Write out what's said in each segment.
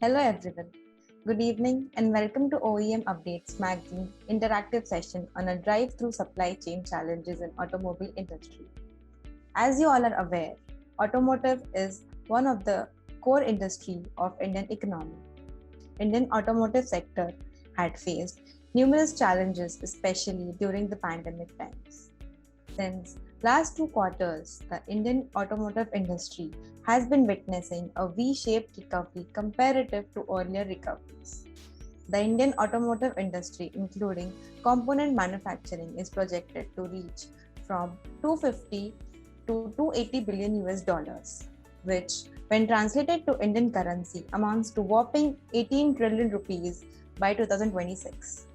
Hello everyone. Good evening and welcome to OEM Updates Magazine interactive session on a drive through supply chain challenges in automobile industry. As you all are aware, automotive is one of the core industry of Indian economy. Indian automotive sector had faced numerous challenges especially during the pandemic times. Since last 2 quarters, the Indian automotive industry has been witnessing a V-shaped recovery comparative to earlier recoveries. The Indian automotive industry, including component manufacturing, is projected to reach from 250 to 280 billion US dollars, which, when translated to Indian currency, amounts to whopping 18 trillion rupees by 2026.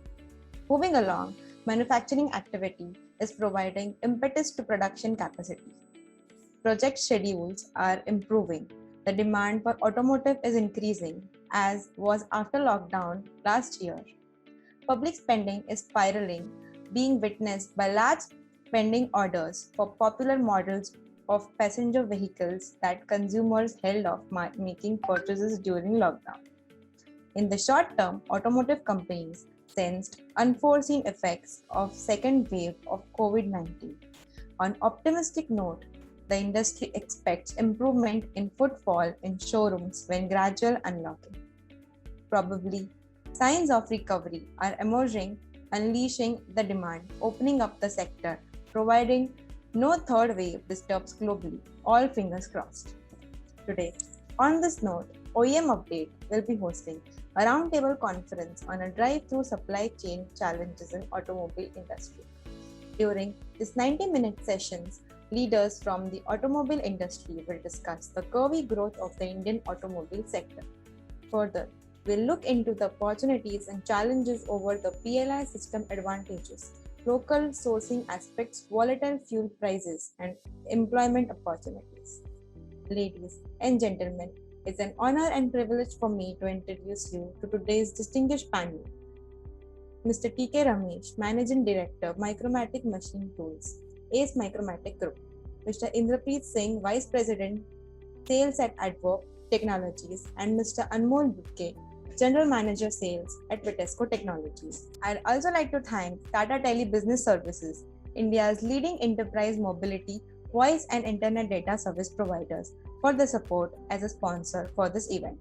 Moving along, manufacturing activity is providing impetus to production capacity. Project schedules are improving. The demand for automotive is increasing, as was after lockdown last year. Public spending is spiraling, being witnessed by large pending orders for popular models of passenger vehicles that consumers held off making purchases during lockdown. In the short term, automotive companies sensed unforeseen effects of second wave of COVID-19. On optimistic note, the industry expects improvement in footfall in showrooms when gradual unlocking. Probably, signs of recovery are emerging, unleashing the demand, opening up the sector, providing no third wave disturbs globally. All fingers crossed. Today, on this note, OEM Update will be hosting a roundtable conference on a drive-through supply chain challenges in automobile industry. During this 90-minute sessions, leaders from the automobile industry will discuss the curvy growth of the Indian automobile sector. Further, we'll look into the opportunities and challenges over the PLI system advantages, local sourcing aspects, volatile fuel prices, and employment opportunities. Ladies and gentlemen, it's an honor and privilege for me to introduce you to today's distinguished panel. Mr. T.K. Ramesh, Managing Director, Micromatic Machine Tools, ACE Micromatic Group. Mr. Indrapreet Singh, Vice President, Sales at Adverb Technologies, and Mr. Anmol Butke, General Manager Sales at Vitesco Technologies. I'd also like to thank Tata Tele Business Services, India's leading enterprise mobility, voice and internet data service providers, for the support as a sponsor for this event.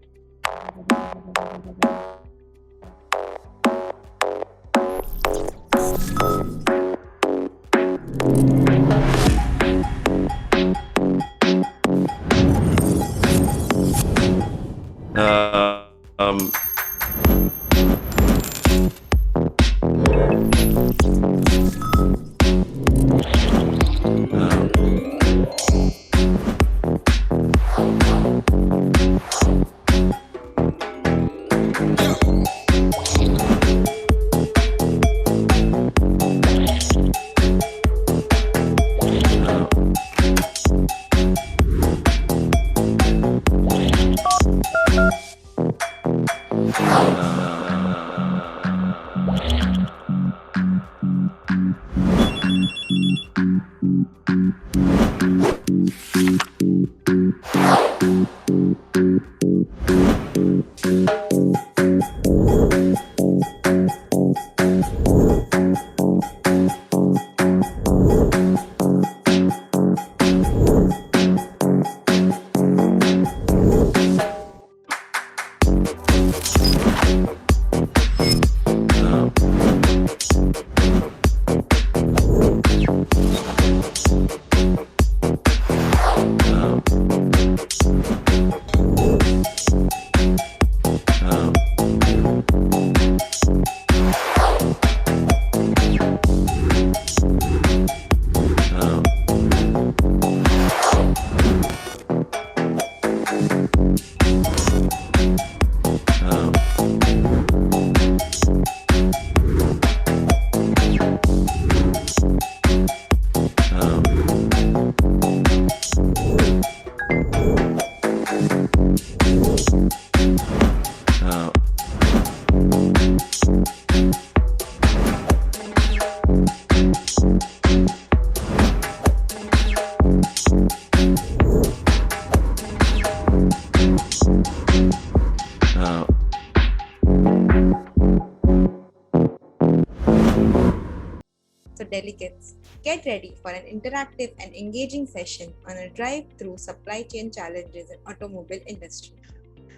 So delegates, get ready for an interactive and engaging session on a drive through supply chain challenges in automobile industry.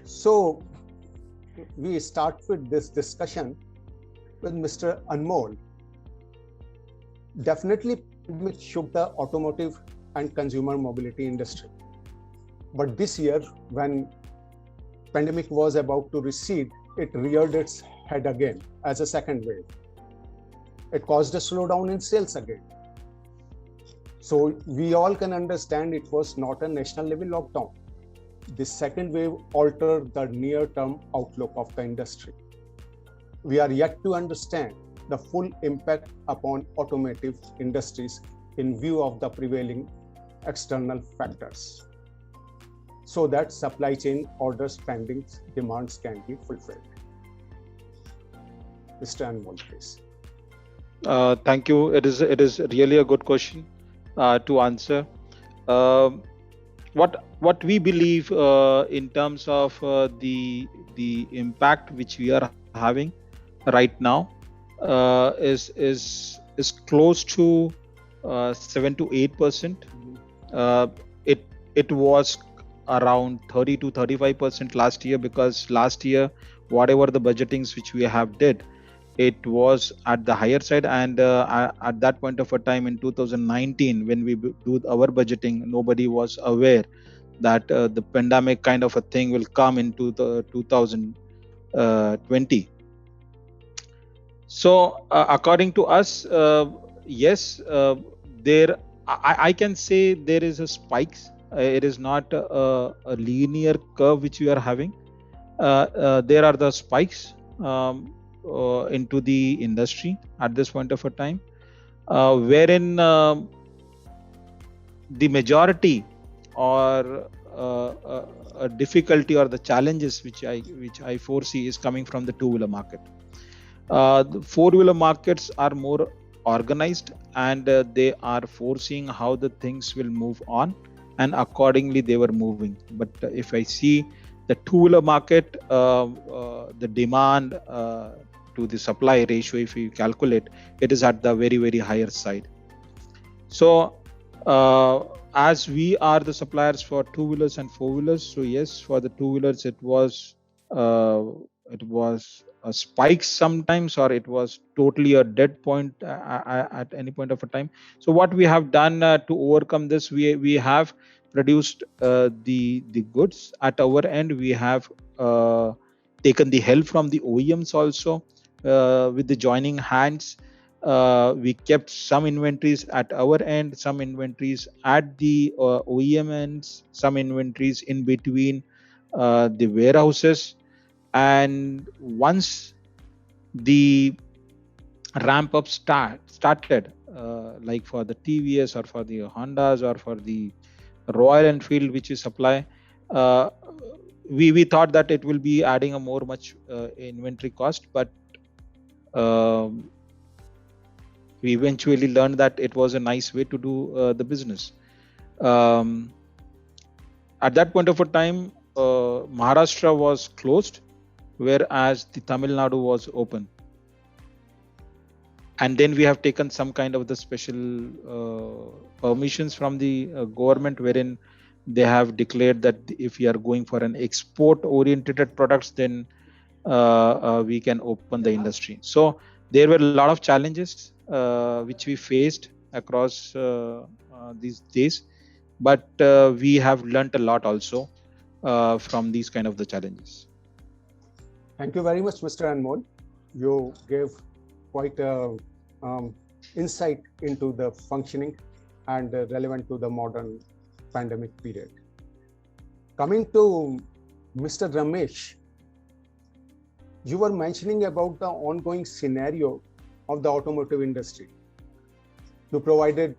So we start with this discussion with Mr. Anmol. Definitely pandemic shook the automotive and consumer mobility industry. But this year, when pandemic was about to recede, it reared its head again as a second wave. It caused a slowdown in sales again. So we all can understand it was not a national level lockdown. This second wave altered the near-term outlook of the industry. We are yet to understand the full impact upon automotive industries in view of the prevailing external factors, so that supply chain orders pending demands can be fulfilled. Mr. Anmol, please. Thank you. It is really a good question to answer. What we believe in terms of the impact which we are having right now is close to 7 to 8%. It was around 30 to 35% last year, because last year whatever the budgetings which we have did, it was at the higher side, and at that point of a time in 2019 when we do our budgeting, nobody was aware that the pandemic kind of a thing will come into the 2020. So according to us, yes, there I can say there is a spikes. It is not a linear curve which we are having. There are the spikes into the industry at this point of a time, wherein the majority or a difficulty or the challenges which I foresee is coming from the two-wheeler market. The four-wheeler markets are more organized, and they are foreseeing how the things will move on, and accordingly they were moving. But if I see the two-wheeler market, the demand to the supply ratio, if you calculate, it is at the very, very higher side. So as we are the suppliers for two-wheelers and four-wheelers, so yes, for the two-wheelers it was a spike sometimes, or it was totally a dead point at any point of a time. So what we have done to overcome this, we have produced the goods at our end. We have taken the help from the OEMs also with the joining hands. We kept some inventories at our end, some inventories at the OEM ends, some inventories in between the warehouses. And once the ramp up started, like for the TVS or for the Hondas or for the Royal Enfield which we supply, we thought that it will be adding a much inventory cost, but we eventually learned that it was a nice way to do the business. At that point of a time, Maharashtra was closed, whereas the Tamil Nadu was open. And then we have taken some kind of the special permissions from the government, wherein they have declared that if we are going for an export oriented products, then we can open the industry. So there were a lot of challenges which we faced across these days, but we have learnt a lot also from these kind of the challenges. Thank you very much, Mr. Anmol. You gave quite a insight into the functioning and relevant to the modern pandemic period. Coming to Mr. Ramesh, you were mentioning about the ongoing scenario of the automotive industry. You provided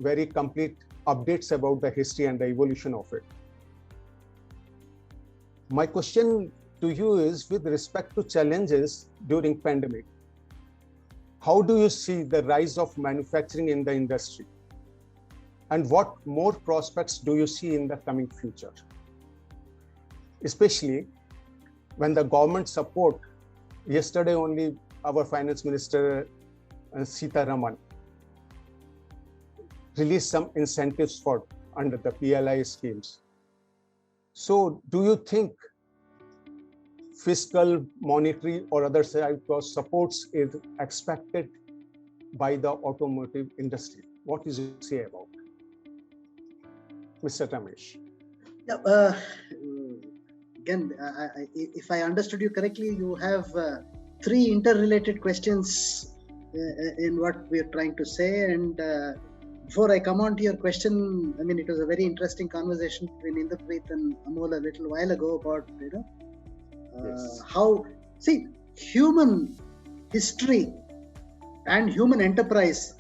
very complete updates about the history and the evolution of it. My question to you is, with respect to challenges during pandemic, how do you see the rise of manufacturing in the industry? And what more prospects do you see in the coming future? Especially when the government support, yesterday only our finance minister Sitaraman release some incentives for under the PLI schemes. So do you think fiscal, monetary, or other type of supports is expected by the automotive industry? What is you say about it? Mr. Ramesh? Yeah, again, if I understood you correctly, you have three interrelated questions in what we're trying to say. And before I come on to your question, I mean, it was a very interesting conversation between Inderpreet and Amol a little while ago about, Yes. how, see, human history and human enterprise,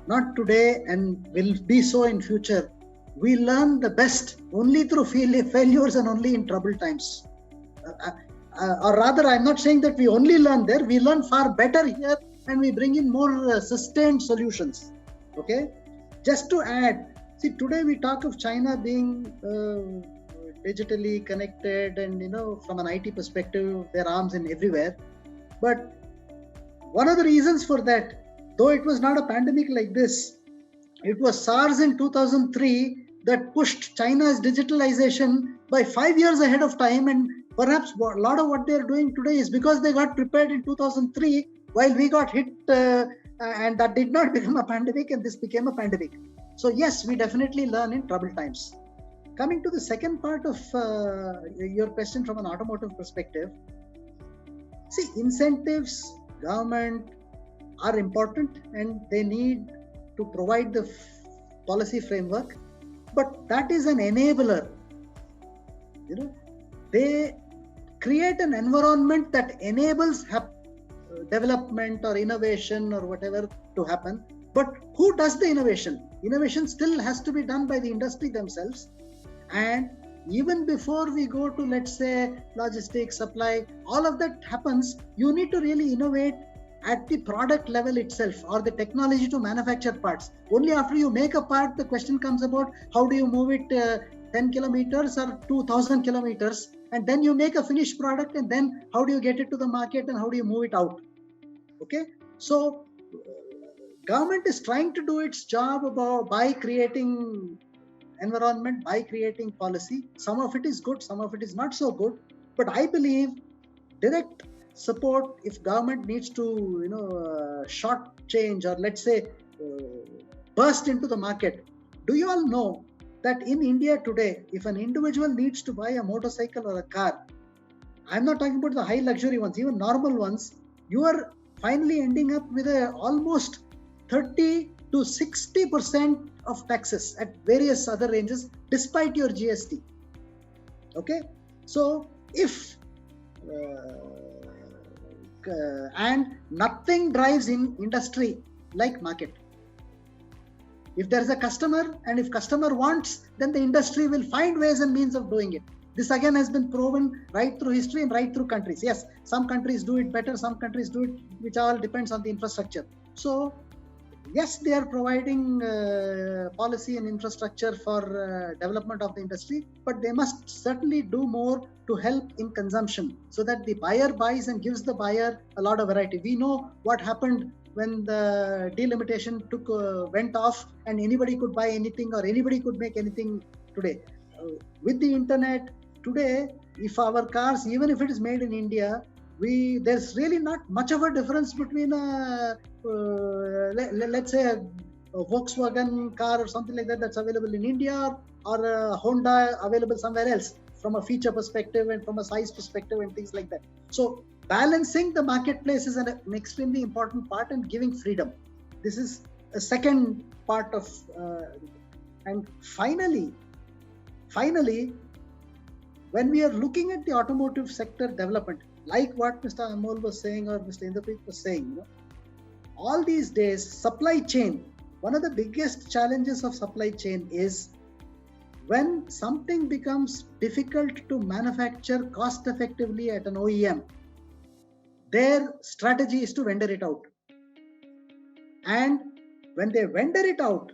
not today and will be so in future, we learn the best only through failures and only in troubled times. Or rather, I'm not saying that we only learn there, we learn far better here and we bring in more sustained solutions. Okay? Just to add, see, today we talk of China being digitally connected and, from an IT perspective, their arms in everywhere. But one of the reasons for that, though it was not a pandemic like this, it was SARS in 2003 that pushed China's digitalization by 5 years ahead of time. And perhaps a lot of what they're doing today is because they got prepared in 2003 while we got hit, and that did not become a pandemic and this became a pandemic. So yes, we definitely learn in troubled times. Coming to the second part of your question from an automotive perspective, see, incentives, government are important and they need to provide the policy framework, but that is an enabler. They create an environment that enables development or innovation or whatever to happen. But who does the innovation? Innovation still has to be done by the industry themselves. And even before we go to, let's say, logistics, supply, all of that happens, you need to really innovate at the product level itself or the technology to manufacture parts. Only after you make a part, the question comes about how do you move it 10 kilometers or 2000 kilometers, and then you make a finished product, and then how do you get it to the market and how do you move it out? Okay, so government is trying to do its job by creating environment, by creating policy. Some of it is good, some of it is not so good, but I believe direct support, if government needs to short change or let's say burst into the market. Do you all know that in India today, if an individual needs to buy a motorcycle or a car, I'm not talking about the high luxury ones, even normal ones, you are finally ending up with almost 30 to 60% of taxes at various other ranges despite your GST. Okay, so if and nothing drives in industry like market. If there is a customer and if customer wants, then the industry will find ways and means of doing it. This again has been proven right through history and right through countries. Yes, some countries do it better, some countries do it, which all depends on the infrastructure. So yes, they are providing policy and infrastructure for development of the industry, but they must certainly do more to help in consumption so that the buyer buys and gives the buyer a lot of variety. We know what happened when the delimitation went off and anybody could buy anything or anybody could make anything today. With the internet, today, if our cars, even if it is made in India, there's really not much of a difference between let's say a Volkswagen car or something like that that's available in India or a Honda available somewhere else from a feature perspective and from a size perspective and things like that. So balancing the marketplace is an extremely important part and giving freedom. This is a second part of and finally, when we are looking at the automotive sector development, like what Mr. Amol was saying or Mr. Inderpreet was saying, all these days, supply chain, one of the biggest challenges of supply chain is when something becomes difficult to manufacture cost effectively at an OEM, their strategy is to vendor it out. And when they vendor it out,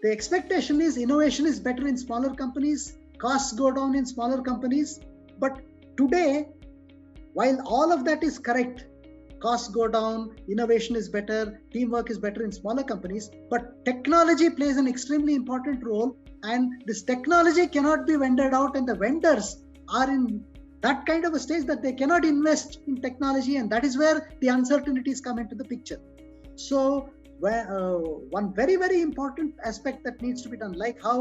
the expectation is innovation is better in smaller companies, costs go down in smaller companies. But today, while all of that is correct, costs go down, innovation is better, teamwork is better in smaller companies. But technology plays an extremely important role, and this technology cannot be vended out, and the vendors are in that kind of a stage that they cannot invest in technology, and that is where the uncertainties come into the picture. So one very, very important aspect that needs to be done, like how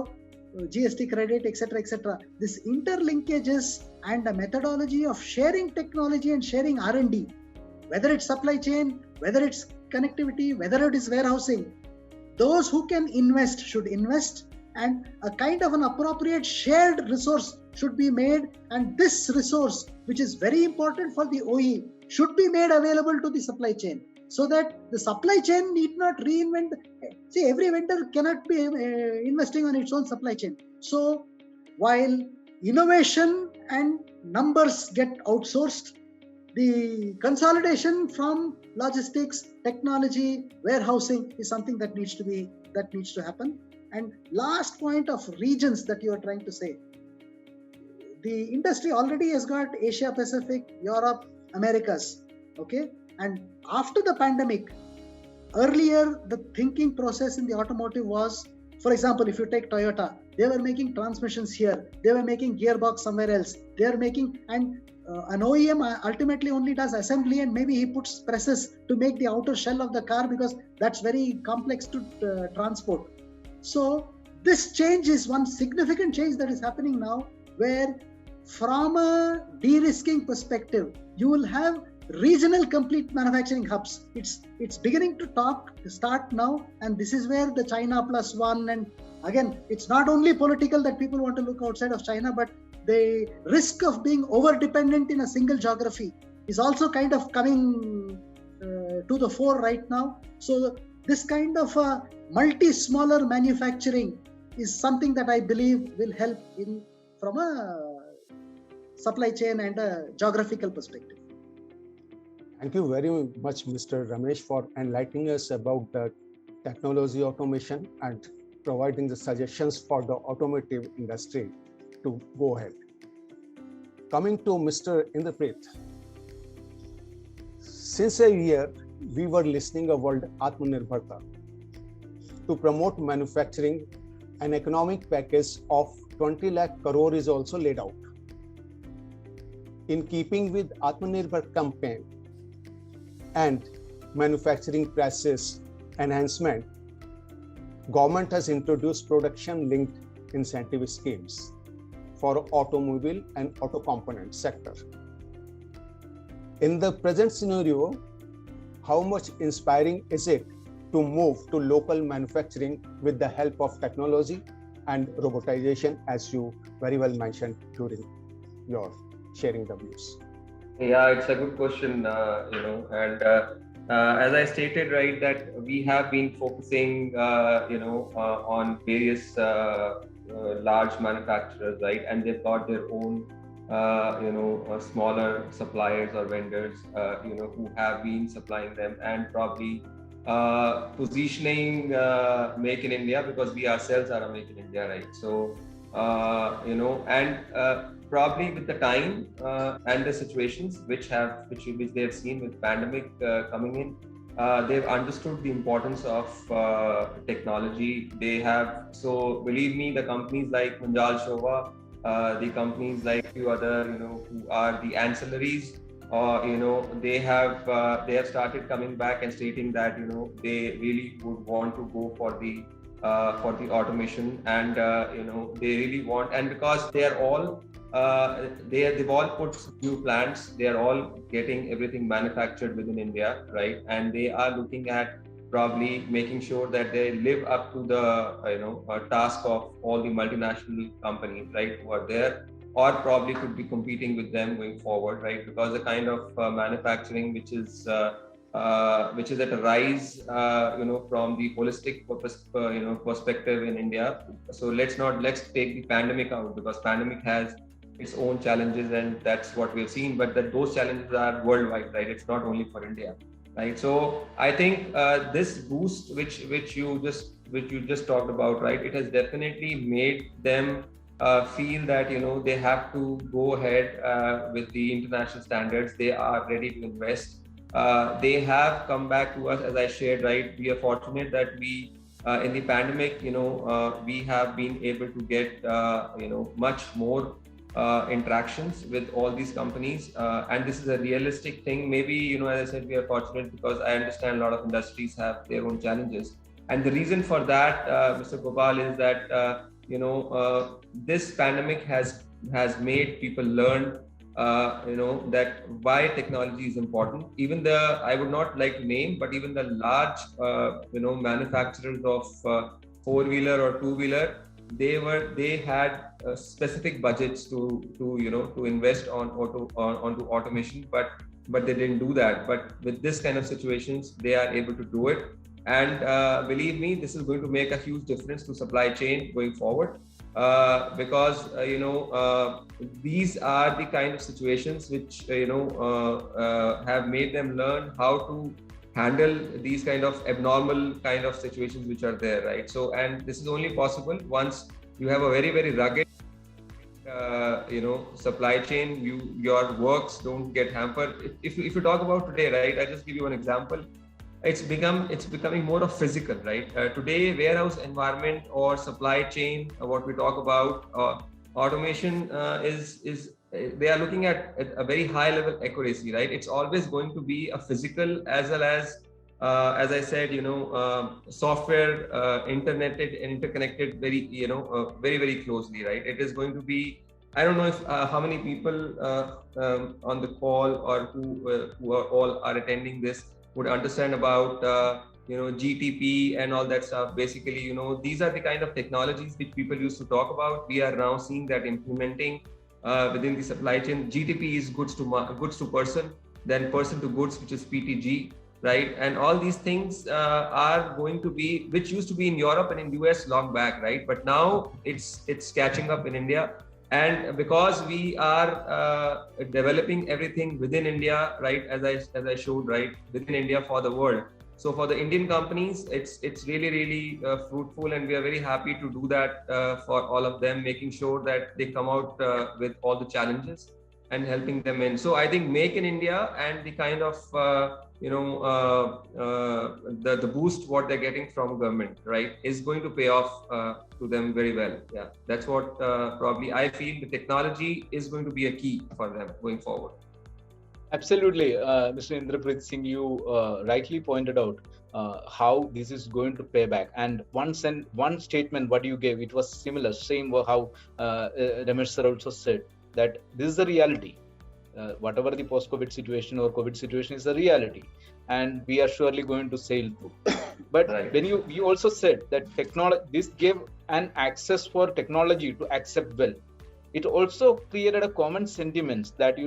GST credit, etc., this interlinkages and a methodology of sharing technology and sharing R&D, whether it's supply chain, whether it's connectivity, whether it is warehousing, those who can invest should invest, and a kind of an appropriate shared resource should be made, and this resource, which is very important for the OE, should be made available to the supply chain, so that the supply chain need not reinvent. See, every vendor cannot be investing on its own supply chain. So while innovation and numbers get outsourced, the consolidation from logistics, technology, warehousing is something that needs to happen. And last point of regions that you are trying to say, the industry already has got Asia Pacific, Europe, Americas, okay? And after the pandemic, earlier the thinking process in the automotive was, for example, if you take Toyota, they were making transmissions here, they were making gearbox somewhere else, they are making, and an OEM ultimately only does assembly, and maybe he puts presses to make the outer shell of the car, because that's very complex to transport. So this change is one significant change that is happening now, where from a de-risking perspective, you will have regional complete manufacturing hubs. It's beginning to start now, and this is where the China plus one, and again, it's not only political that people want to look outside of China, but the risk of being over dependent in a single geography is also kind of coming to the fore right now. So this kind of multi-smaller manufacturing is something that I believe will help from a supply chain and a geographical perspective. Thank you very much, Mr. Ramesh, for enlightening us about the technology automation and providing the suggestions for the automotive industry to go ahead. Coming to Mr. Inderpreet, since a year, we were listening a word Atmanirbharta. To promote manufacturing, an economic package of 20 lakh crore is also laid out. In keeping with Atmanirbhar campaign and manufacturing process enhancement, government has introduced production-linked incentive schemes for automobile and auto component sector. In the present scenario, how much inspiring is it to move to local manufacturing with the help of technology and robotization, as you very well mentioned during your sharing the views? Yeah, it's a good question, and as I stated, right, that we have been focusing, on various large manufacturers, right, and they've got their own, smaller suppliers or vendors, who have been supplying them, and probably positioning Make in India, because we ourselves are a Make in India, right? So, probably with the time and the situations which they have seen with pandemic coming in, they've understood the importance of technology. They have, so believe me, the companies like Munjal Shobha, the companies like few other, who are the ancillaries, they have started coming back and stating that, they really would want to go for the automation, and they really want, and because they are all they've all put new plants, they are all getting everything manufactured within India, right? And they are looking at probably making sure that they live up to the task of all the multinational companies, right, who are there, or probably could be competing with them going forward, right? Because the kind of manufacturing which is at a rise, from the holistic perspective in India. So let's take the pandemic out, because pandemic has its own challenges, and that's what we've seen. But those challenges are worldwide, right? It's not only for India, right? So I think this boost, which you just talked about, right? It has definitely made them feel that they have to go ahead with the international standards. They are ready to invest. they have come back to us, as I shared, right? We are fortunate that we, in the pandemic, we have been able to get, much more interactions with all these companies. And this is a realistic thing. Maybe, as I said, we are fortunate because I understand a lot of industries have their own challenges. And the reason for that, Mr. Gopal, is that, this pandemic has made people learn that why technology is important. Even I would not like to name, but even the large, manufacturers of four-wheeler or two-wheeler, they had specific budgets to invest onto automation, but they didn't do that. But with this kind of situations, they are able to do it. And believe me, this is going to make a huge difference to supply chain going forward. Because these are the kind of situations which have made them learn how to handle these kind of abnormal kind of situations which are there, right? So, and this is only possible once you have a very, very rugged supply chain. Your works don't get hampered. If you talk about today, right, I just give you one example. It's becoming more of physical, right? Today, warehouse environment or supply chain, what we talk about, automation is they are looking at a very high level accuracy, right? It's always going to be a physical as well as I said, software, interconnected very, very, very closely, right? It is going to be, I don't know if how many people on the call or who are all are attending this would understand about GTP and all that stuff. Basically, these are the kind of technologies which people used to talk about. We are now seeing that implementing within the supply chain. GTP is goods to person, then person to goods, which is PTG, right? And all these things are going to be, which used to be in Europe and in US long back, right? But now it's catching up in India. And because we are developing everything within India, right, as I showed, right, within India for the world. So for the Indian companies, it's really, really fruitful, and we are very happy to do that for all of them, making sure that they come out with all the challenges and helping them in. So I think Make in India and the kind of the boost what they're getting from government, right, is going to pay off to them very well. Yeah, that's what probably I feel. The technology is going to be a key for them going forward. Absolutely, Mr. Indrapreet Singh, you rightly pointed out how this is going to pay back. And one statement what you gave, it was similar, same how Ramesh sir also said, that this is the reality. Whatever the post-COVID situation or COVID situation is the reality, and we are surely going to sail through. But right. When you also said that this gave an access for technology to accept well. It also created a common sentiment that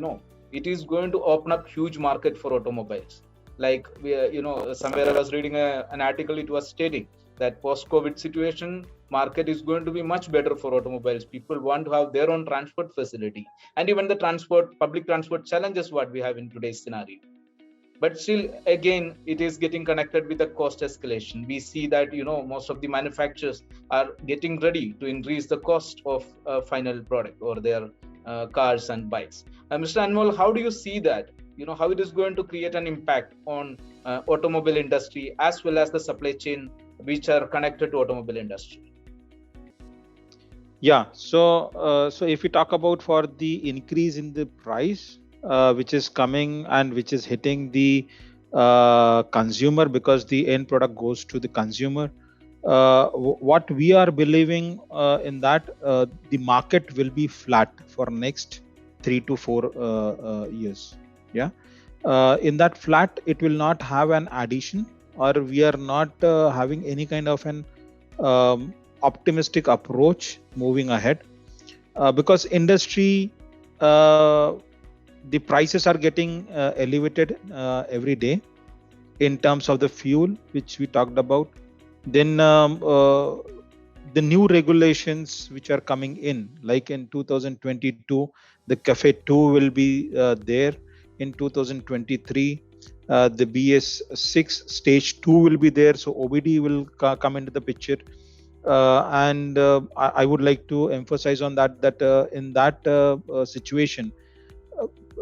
it is going to open up huge market for automobiles. Like somewhere I was reading an article, it was stating that post-COVID situation market is going to be much better for automobiles. People want to have their own transport facility, and even the public transport challenges what we have in today's scenario. But still, again, it is getting connected with the cost escalation. We see that most of the manufacturers are getting ready to increase the cost of final product or their cars and bikes. Mr. Anmol, how do you see that? How it is going to create an impact on automobile industry as well as the supply chain which are connected to automobile industry? Yeah, so if we talk about for the increase in the price, which is coming and which is hitting the consumer, because the end product goes to the consumer, what we are believing in that the market will be flat for next 3 to 4 years. Yeah, in that flat, it will not have an addition, or we are not having any kind of an optimistic approach moving ahead, because industry the prices are getting elevated every day in terms of the fuel, which we talked about. Then the new regulations which are coming in, like in 2022, the CAFE 2 will be there. In 2023, the BS6 stage 2 will be there, so OBD will come into the picture. And I would like to emphasize on that in that situation,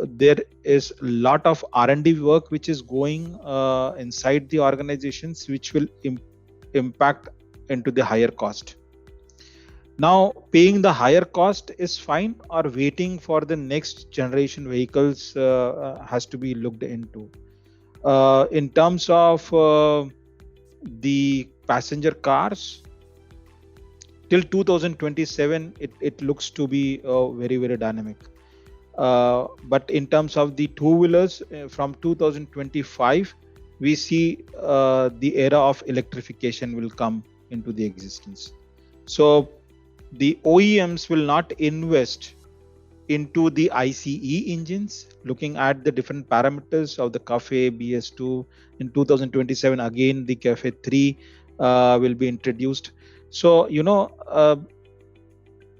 there is a lot of R&D work which is going inside the organizations, which will impact into the higher cost. Now, paying the higher cost is fine, or waiting for the next generation vehicles has to be looked into. In terms of the passenger cars, till 2027, it looks to be very, very dynamic. But in terms of the two-wheelers, from 2025, we see the era of electrification will come into the existence. So the OEMs will not invest into the ICE engines, looking at the different parameters of the CAFE BS2. In 2027, again, the CAFE 3 will be introduced. So,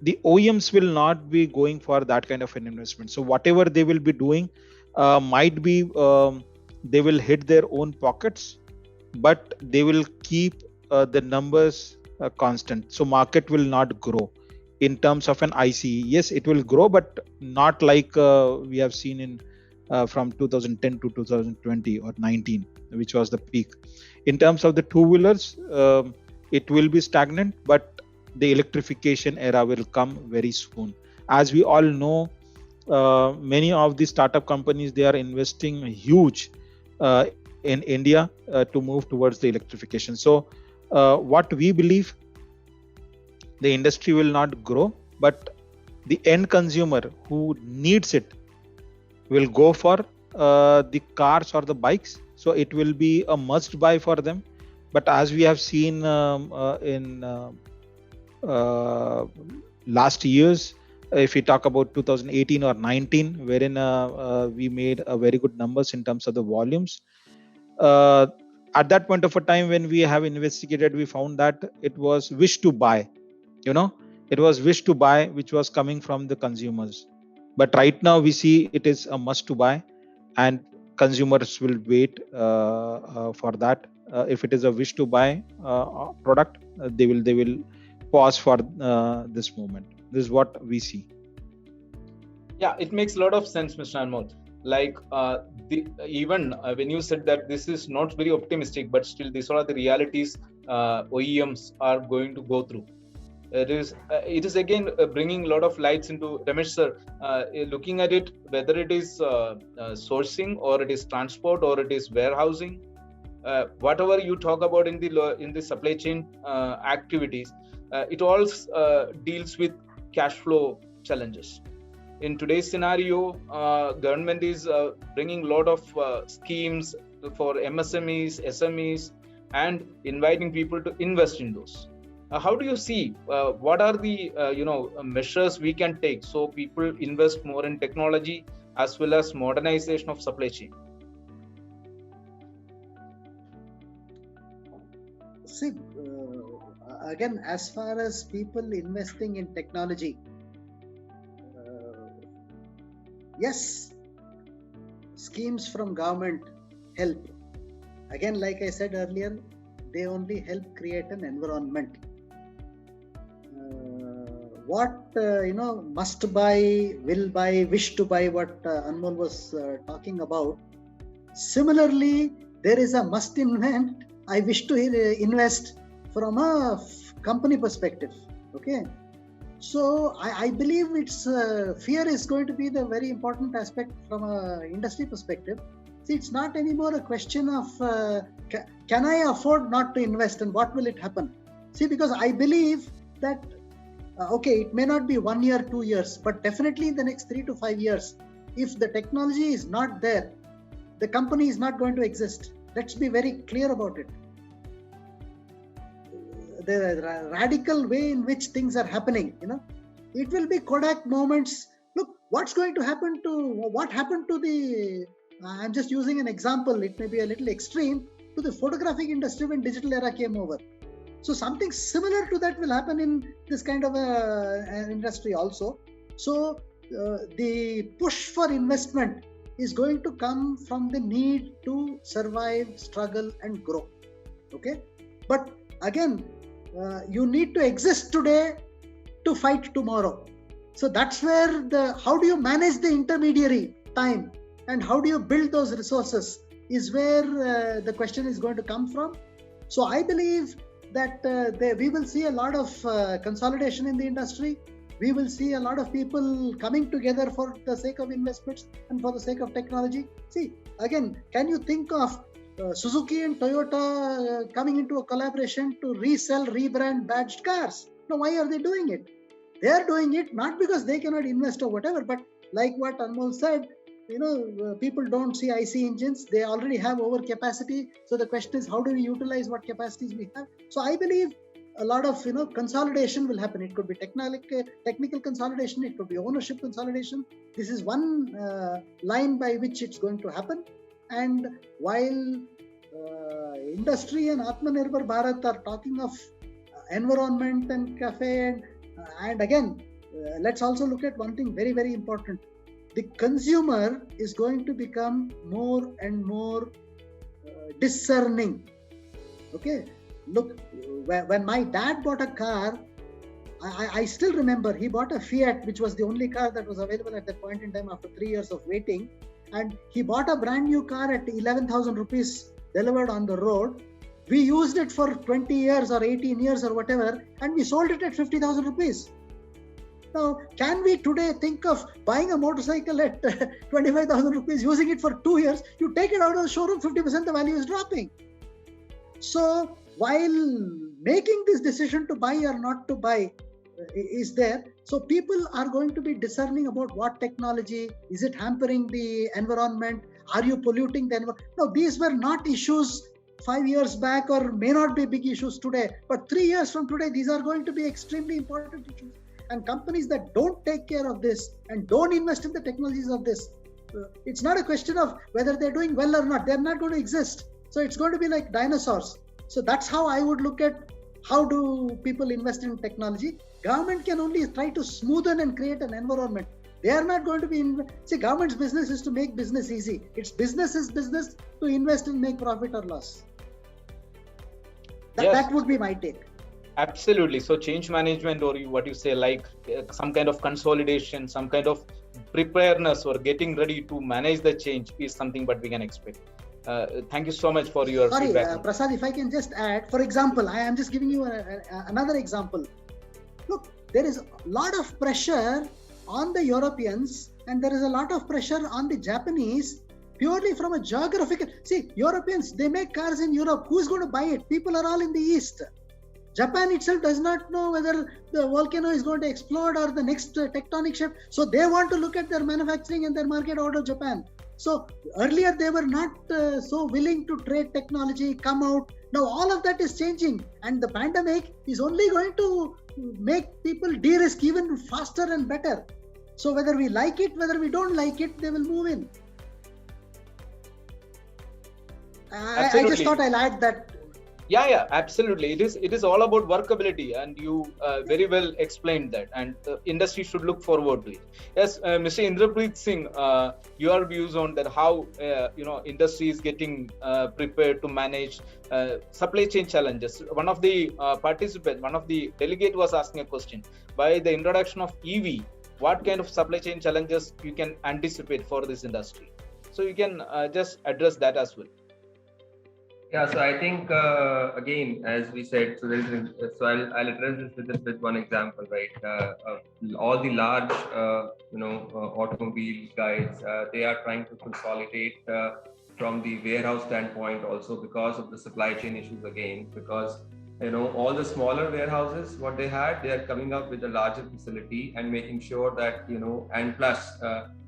the OEMs will not be going for that kind of an investment. So whatever they will be doing might be they will hit their own pockets, but they will keep the numbers constant. So market will not grow in terms of an ICE. Yes, it will grow, but not like we have seen in from 2010 to 2020 or 19, which was the peak. In terms of the two-wheelers, it will be stagnant, but the electrification era will come very soon. As we all know, many of the startup companies, they are investing huge in India to move towards the electrification. So what we believe, the industry will not grow, but the end consumer who needs it will go for the cars or the bikes. So it will be a must buy for them. But as we have seen in last years, if we talk about 2018 or 19, wherein we made a very good numbers in terms of the volumes. At that point of a time when we have investigated, we found that it was wish to buy. It was wish to buy, which was coming from the consumers. But right now we see it is a must to buy, and consumers will wait for that. If it is a wish to buy product, they will pause for this moment. This is what we see. Yeah, it makes a lot of sense, Mr. Anmol. Like even when you said that this is not very optimistic, but still these are the realities OEMs are going to go through. It is again bringing a lot of lights into Ramesh sir, looking at it, whether it is sourcing or it is transport or it is warehousing, whatever you talk about in the supply chain activities, it all deals with cash flow challenges. In today's scenario, government is bringing a lot of schemes for MSMEs, SMEs, and inviting people to invest in those. How do you see what are the measures we can take so people invest more in technology as well as modernization of supply chain? See, again, as far as people investing in technology, yes, schemes from government help. Again, like I said earlier, they only help create an environment. What must buy, will buy, wish to buy, what Anmol was talking about. Similarly, there is a must invent, I wish to invest from a company perspective. Okay, so I believe it's fear is going to be the very important aspect from a industry perspective. See, it's not anymore a question of can I afford not to invest and what will it happen. See, because I believe that okay, it may not be 1 year, 2 years, but definitely in the next 3 to 5 years, if the technology is not there, the company is not going to exist. Let's be very clear about it. The radical way in which things are happening, it will be Kodak moments. Look, what's going to happen to what happened to the, I'm just using an example, it may be a little extreme, to the photographic industry when digital era came over. So something similar to that will happen in this kind of an industry also. So the push for investment is going to come from the need to survive, struggle, and grow. Okay, but again, you need to exist today to fight tomorrow. So that's where how do you manage the intermediary time, and how do you build those resources is where the question is going to come from. So I believe that we will see a lot of consolidation in the industry. We will see a lot of people coming together for the sake of investments and for the sake of technology. See, again, can you think of Suzuki and Toyota coming into a collaboration to resell, rebrand badged cars? Now, why are they doing it? They are doing it not because they cannot invest or whatever, but like what Anmol said, people don't see IC engines. They already have overcapacity. So the question is, how do we utilize what capacities we have? So I believe a lot of consolidation will happen. It could be technical consolidation. It could be ownership consolidation. This is one line by which it's going to happen. And while industry and Atmanirbhar Bharat are talking of environment and cafe, and again, let's also look at one thing very, very important. The consumer is going to become more and more discerning. Okay, look, when my dad bought a car, I still remember he bought a Fiat, which was the only car that was available at that point in time after 3 years of waiting. And he bought a brand new car at 11,000 rupees delivered on the road. We used it for 20 years or 18 years or whatever, and we sold it at 50,000 rupees. Now, can we today think of buying a motorcycle at 25,000 rupees, using it for 2 years? You take it out of the showroom, 50% the value is dropping. So, while making this decision to buy or not to buy is there, so people are going to be discerning about what technology, is it hampering the environment? Are you polluting the environment? No, these were not issues 5 years back or may not be big issues today, but 3 years from today, these are going to be extremely important issues. And companies that don't take care of this and don't invest in the technologies of this, it's not a question of whether they're doing well or not. They're not going to exist. So it's going to be like dinosaurs. So that's how I would look at how do people invest in technology. Government can only try to smoothen and create an environment. They are not going to be, see, government's business is to make business easy. It's business's business to invest and make profit or loss. That would be my take. Absolutely. So change management, or what you say, like some kind of consolidation, some kind of preparedness or getting ready to manage the change is something that we can expect. Thank you so much for your feedback. Prasad, if I can just add, for example, I am just giving you another example. Look, there is a lot of pressure on the Europeans and there is a lot of pressure on the Japanese purely from a geographical. See, Europeans, they make cars in Europe. Who's going to buy it? People are all in the East. Japan itself does not know whether the volcano is going to explode or the next tectonic shift. So they want to look at their manufacturing and their market out of Japan. So earlier they were not so willing to trade technology, come out. Now all of that is changing, and the pandemic is only going to make people de-risk even faster and better. So whether we like it, whether we don't like it, they will move in. I just thought I'll add that. Yeah, absolutely. It is all about workability, and you very well explained that. And industry should look forward to it. Yes, Mr. Indrapreet Singh, your views on that? How industry is getting prepared to manage supply chain challenges. One of the participants, one of the delegate, was asking a question: by the introduction of EV, what kind of supply chain challenges you can anticipate for this industry? So you can just address that as well. Yeah, so I think again, as we said, I'll address this with one example, right? All the large, automobile guys, they are trying to consolidate from the warehouse standpoint also because of the supply chain issues again. Because all the smaller warehouses, what they had, they are coming up with a larger facility and making sure that and plus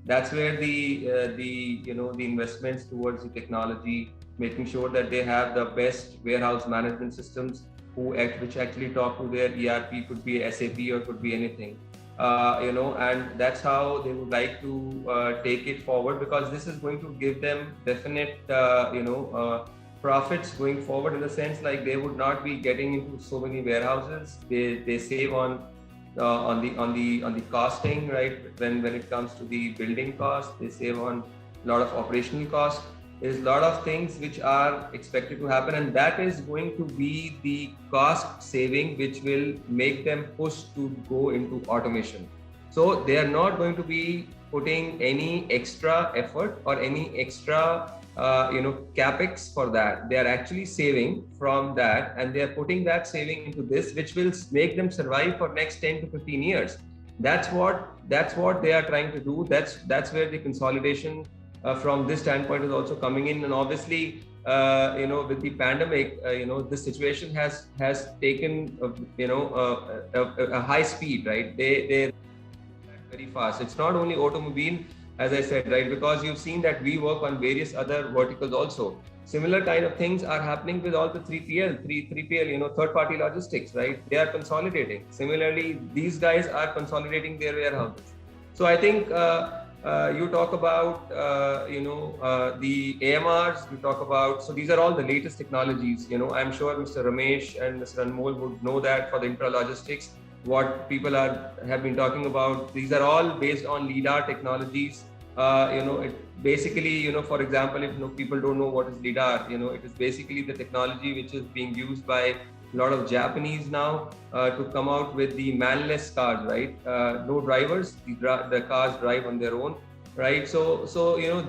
that's where the investments towards the technology, making sure that they have the best warehouse management systems which actually talk to their ERP, could be SAP or could be anything, and that's how they would like to take it forward, because this is going to give them definite, profits going forward, in the sense like they would not be getting into so many warehouses. They save on the costing, right? When it comes to the building cost, they save on a lot of operational cost. There's a lot of things which are expected to happen, and that is going to be the cost saving which will make them push to go into automation. So they are not going to be putting any extra effort or any extra capex for that. They are actually saving from that, and they are putting that saving into this, which will make them survive for next 10 to 15 years. That's what they are trying to do. That's where the consolidation from this standpoint is also coming in. And obviously, with the pandemic, this situation has taken a high speed, right? They very fast. It's not only automobile, as I said, right? Because you've seen that we work on various other verticals also. Similar kind of things are happening with all the 3PL, third-party logistics, right? They are consolidating. Similarly, these guys are consolidating their warehouses. So I think you talk about, the AMRs, you talk about, so these are all the latest technologies. I'm sure Mr. Ramesh and Mr. Anmol would know that for the intralogistics, what people have been talking about. These are all based on LiDAR technologies. It basically, for example, if people don't know what is LiDAR, it is basically the technology which is being used by a lot of Japanese now to come out with the manless cars, right? No drivers, the cars drive on their own, right? So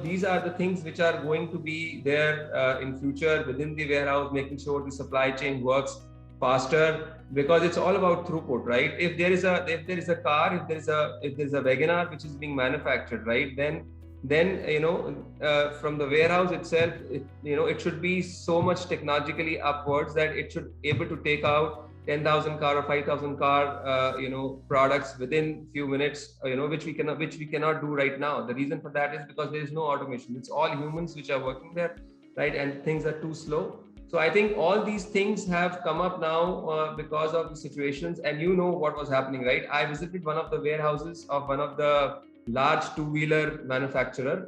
these are the things which are going to be there in future within the warehouse, making sure the supply chain works faster, because it's all about throughput, right? If there is a car, if there's a WagonR which is being manufactured, right, then from the warehouse itself, it should be so much technologically upwards that it should able to take out 10,000 car or 5,000 car products within few minutes, which we cannot do right now. The reason for that is because there is no automation. It's all humans which are working there, right? And things are too slow. So I think all these things have come up now because of the situations, and what was happening, right? I visited one of the warehouses of one of the large two-wheeler manufacturer,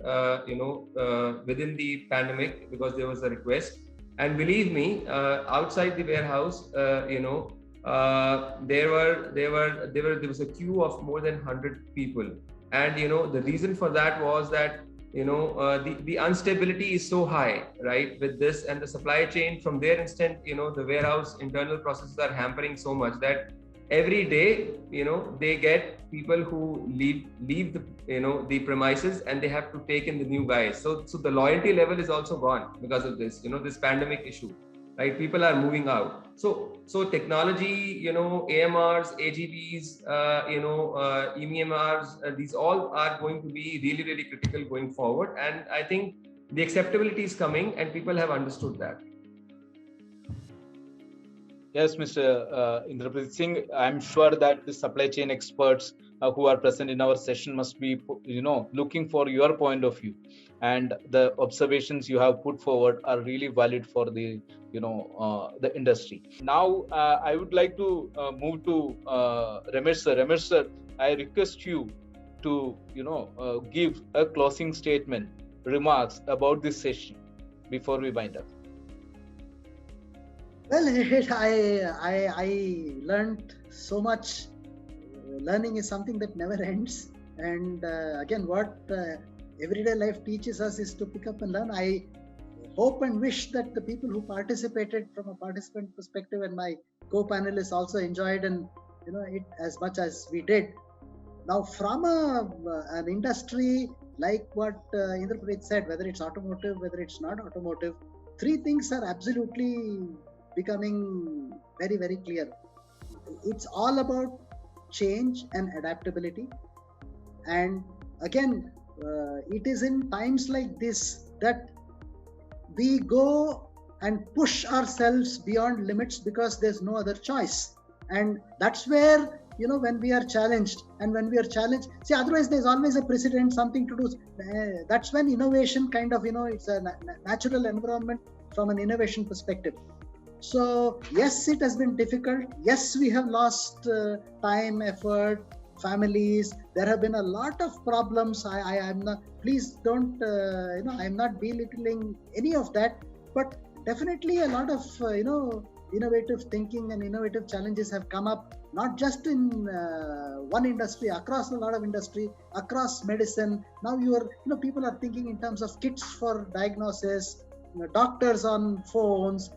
within the pandemic, because there was a request. And believe me, outside the warehouse, there was a queue of more than 100 people. And, the reason for that was that the instability is so high, right, with this, and the supply chain from their instant, the warehouse internal processes are hampering so much that every day, they get people who leave the premises, and they have to take in the new guys. So the loyalty level is also gone because of this, this pandemic issue, right? People are moving out. So technology, AMRs, AGVs, EMRs, these all are going to be really, really critical going forward. And I think the acceptability is coming, and people have understood that. Yes, Mr. Indrapreet Singh, I'm sure that the supply chain experts who are present in our session must be, looking for your point of view, and the observations you have put forward are really valid for the, the industry. Now, I would like to move to Ramesh sir. Ramesh sir, I request you to, give a closing statement, remarks about this session before we wind up. Well, I learned so much. Learning is something that never ends. And again, what everyday life teaches us is to pick up and learn. I hope and wish that the people who participated from a participant perspective, and my co-panelists also enjoyed it as much as we did. Now, from an industry like what Indrapreet said, whether it's automotive, whether it's not automotive, three things are absolutely becoming very, very clear. It's all about change and adaptability. And again, it is in times like this that we go and push ourselves beyond limits, because there's no other choice. And that's where, when we are challenged, see, otherwise there's always a precedent, something to do. That's when innovation kind of, it's a natural environment from an innovation perspective. So yes, it has been difficult. Yes, we have lost time, effort, families. There have been a lot of problems. I am not, please don't, I'm not belittling any of that, but definitely a lot of, innovative thinking and innovative challenges have come up, not just in one industry, across a lot of industry, across medicine. Now people are thinking in terms of kits for diagnosis, doctors on phones.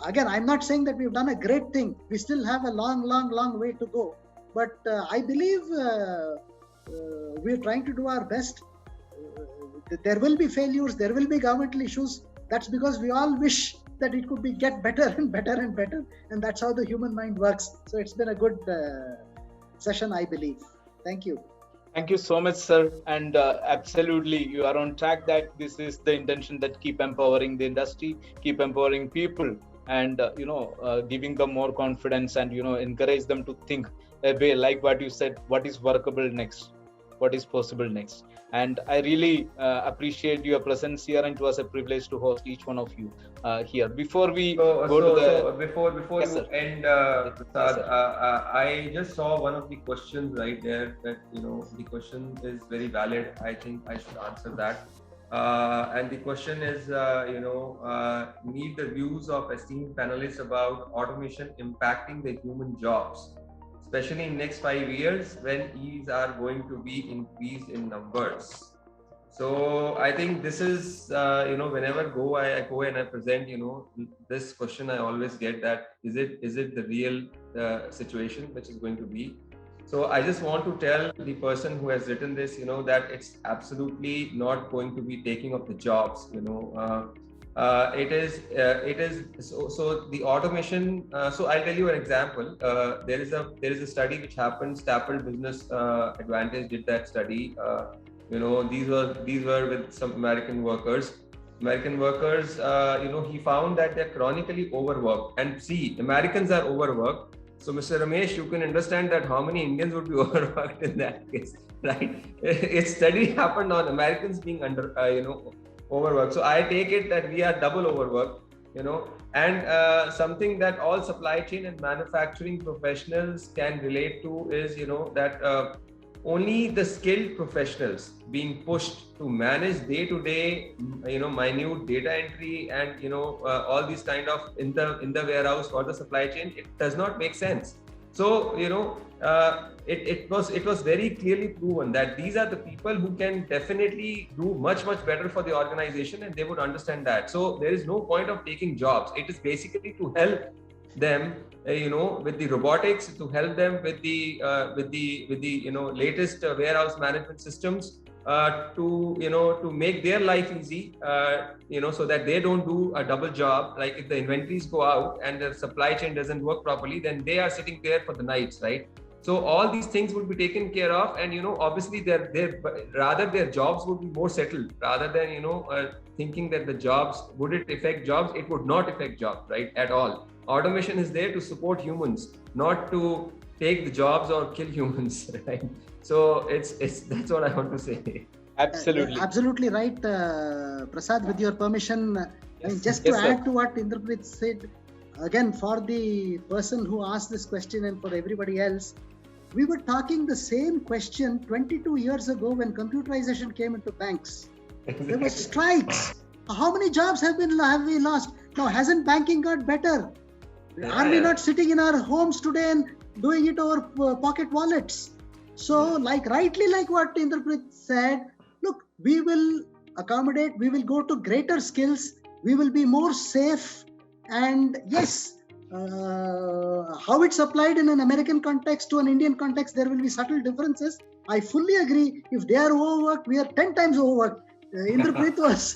Again, I'm not saying that we've done a great thing. We still have a long way to go. But I believe we're trying to do our best. There will be failures, there will be governmental issues. That's because we all wish that it could be get better and better and better, and that's how the human mind works. So it's been a good session, I believe. Thank you. Thank you so much, sir. And absolutely, you are on track that this is the intention, that keep empowering the industry, keep empowering people, and giving them more confidence, and encourage them to think a way, like what you said, what is workable next, what is possible next. And I really appreciate your presence here, and it was a privilege to host each one of you here. Before we before Yes, you sir. end, Yes, Prasad, sir. I just saw one of the questions right there. That the question is very valid. I think I should answer that. And the question is, need the views of esteemed panelists about automation impacting the human jobs, especially in next 5 years when these are going to be increased in numbers. So I think this is, whenever I go and I present, this question I always get, that is it the real situation which is going to be? So I just want to tell the person who has written this, that it's absolutely not going to be taking of the jobs. It is so the automation. So I'll tell you an example. There is a study which happened. Staple Business Advantage did that study. These were with some American workers. He found that they're chronically overworked. And see, Americans are overworked. So, Mr. Ramesh, you can understand that how many Indians would be overworked in that case, right? A study happened on Americans being overworked. So I take it that we are double overworked, and something that all supply chain and manufacturing professionals can relate to is, that only the skilled professionals being pushed to manage day-to-day, minute data entry and all these kind of in the warehouse for the supply chain. It does not make sense. So it was very clearly proven that these are the people who can definitely do much better for the organization, and they would understand that. So there is no point of taking jobs. It is basically to help them with the robotics, to help them with the latest warehouse management systems, to make their life easy, so that they don't do a double job. Like if the inventories go out and the supply chain doesn't work properly, then they are sitting there for the nights, right? So all these things would be taken care of, and obviously their jobs would be more settled, rather than thinking that the jobs, would it affect jobs? It would not affect jobs, right, at all. Automation is there to support humans, not to take the jobs or kill humans, right? So it's that's what I want to say. Absolutely. Absolutely right, Prasad. With your permission, just to add to what Indrapreet said, again, for the person who asked this question and for everybody else, we were talking the same question 22 years ago when computerization came into banks. There were strikes. How many jobs have we lost? Now, hasn't banking got better? Are we not sitting in our homes today and doing it over pocket wallets? So, rightly like what Indrapreet said, look, we will accommodate, we will go to greater skills, we will be more safe. And yes, how it's applied in an American context to an Indian context, there will be subtle differences. I fully agree. If they are overworked, we are 10 times overworked. Indrapreet was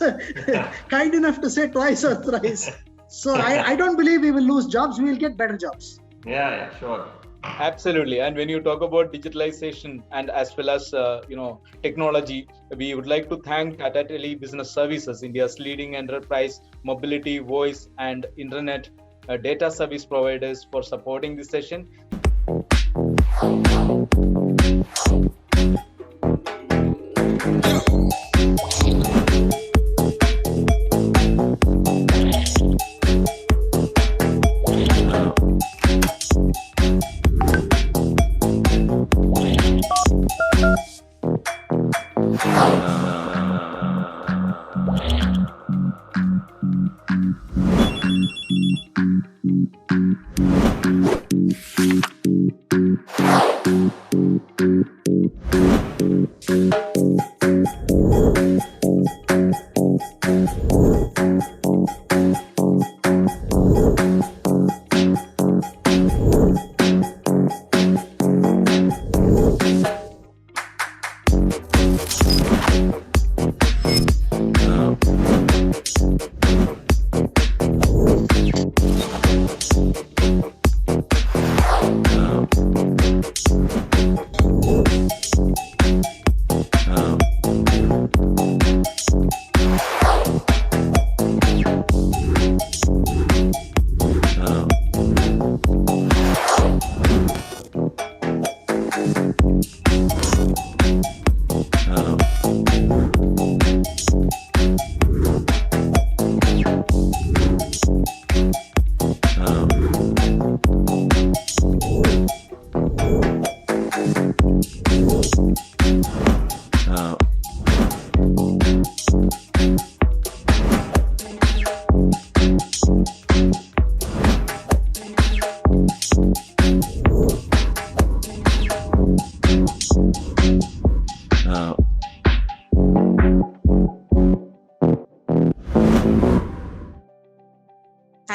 kind enough to say twice or thrice. So I don't believe we will lose jobs. We will get better jobs. Yeah, sure. Absolutely. And when you talk about digitalization and as well as technology, we would like to thank Tata Tele Business Services, India's leading enterprise mobility, voice and internet data service providers, for supporting this session.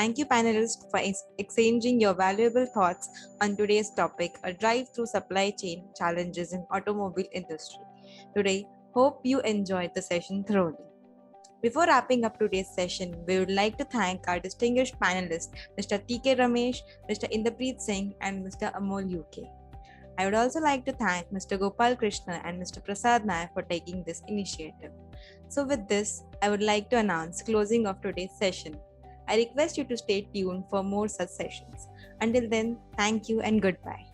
Thank you, panelists, for exchanging your valuable thoughts on today's topic, a drive through supply chain challenges in automobile industry. Today, hope you enjoyed the session thoroughly. Before wrapping up today's session, we would like to thank our distinguished panelists, Mr. T.K. Ramesh, Mr. Inderpreet Singh, and Mr. Amol UK. I would also like to thank Mr. Gopal Krishna and Mr. Prasad Nair for taking this initiative. So with this, I would like to announce closing of today's session. I request you to stay tuned for more such sessions. Until then, thank you and goodbye.